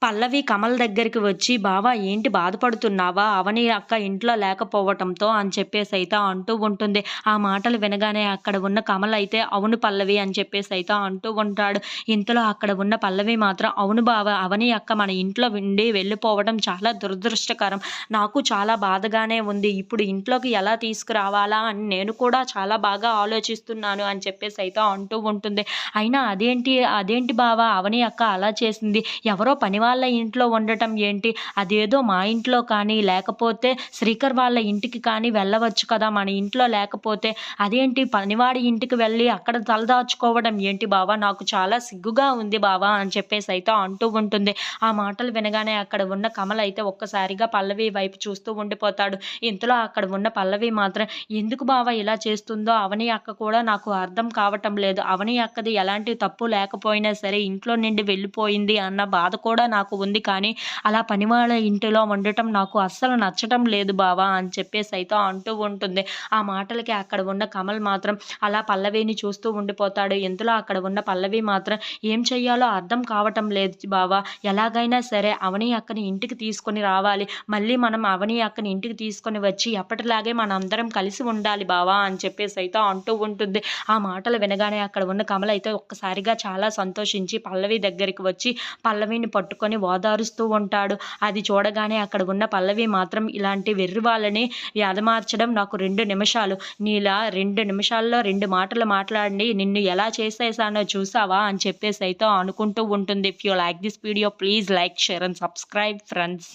పల్లవి కమల్ దగ్గరికి వచ్చి, "బావ ఏంటి బాధపడుతున్నావా? అవని అక్క ఇంట్లో లేకపోవటంతో" అని చెప్పేసైతే అంటూ ఉంటుంది. ఆ మాటలు వినగానే అక్కడ ఉన్న కమల్ అయితే, "అవును పల్లవి" అని చెప్పేసైతే అంటూ ఉంటాడు. ఇంతలో అక్కడ ఉన్న పల్లవి మాత్రం, "అవును బావ, అవని అక్క మన ఇంట్లో ఉండి వెళ్ళిపోవడం చాలా దురదృష్టకరం. నాకు చాలా బాధగానే ఉంది. ఇప్పుడు ఇంట్లోకి ఎలా తీసుకురావాలా అని నేను కూడా చాలా బాగా ఆలోచిస్తున్నాను" అని చెప్పేసైతే అంటూ ఉంటుంది. అయినా అదేంటి బావ అవని అక్క అలా చేసింది? ఎవరో పని వాళ్ళ ఇంట్లో ఉండటం ఏంటి? అదేదో మా ఇంట్లో కానీ, లేకపోతే శ్రీకర్ వాళ్ళ ఇంటికి కానీ వెళ్ళవచ్చు కదా! మన ఇంట్లో లేకపోతే. అదేంటి పనివాడి ఇంటికి వెళ్ళి అక్కడ తలదాచుకోవడం ఏంటి బావ? నాకు చాలా సిగ్గుగా ఉంది బావ అని చెప్పేసైతే అంటూ ఉంటుంది. ఆ మాటలు వినగానే అక్కడ ఉన్న కమల్ అయితే ఒక్కసారిగా పల్లవి వైపు చూస్తూ ఉండిపోతాడు. ఇంతలో అక్కడ ఉన్న పల్లవి మాత్రం, "ఎందుకు బావ ఇలా చేస్తుందో అవని అక్క కూడా నాకు అర్థం కావటం లేదు. అవని అక్కది ఎలాంటి తప్పు లేకపోయినా సరే ఇంట్లో నుండి వెళ్ళిపోయింది అన్న బాధ కూడా నాకు ఉంది. కానీ అలా పనివాళ్ళ ఇంటిలో ఉండటం నాకు అస్సలు నచ్చటం లేదు బావ" అని చెప్పేసైతే అంటూ ఉంటుంది. ఆ మాటలకి అక్కడ ఉన్న కమల్ మాత్రం అలా పల్లవిని చూస్తూ ఉండిపోతాడు. ఇంతలో అక్కడ ఉన్న పల్లవి మాత్రం, "ఏం చెయ్యాలో అర్థం కావటం లేదు బావ. ఎలాగైనా సరే అవని అక్కని ఇంటికి తీసుకొని రావాలి. మళ్ళీ మనం అవని అక్కని ఇంటికి తీసుకొని వచ్చి ఎప్పటిలాగే మనందరం కలిసి ఉండాలి బావ" అని చెప్పేసైతే అంటూ ఉంటుంది. ఆ మాటలు వినగానే అక్కడ ఉన్న కమల్ అయితే ఒక్కసారిగా చాలా సంతోషించి పల్లవి దగ్గరికి వచ్చి పల్లవిని పట్టుకొని ఓదారుస్తూ ఉంటాడు. అది చూడగానే అక్కడ ఉన్న పల్లవి మాత్రం, "ఇలాంటి వెర్రి వాళ్ళని యదమార్చడం నాకు 2 నిమిషాలు. నీలా 2 నిమిషాల్లో 2 మాటలు మాట్లాడి నిన్ను ఎలా చేసేసానో చూసావా" అని చెప్పేసైతే అనుకుంటూ ఉంటుంది. If you like this video please like, share and subscribe friends.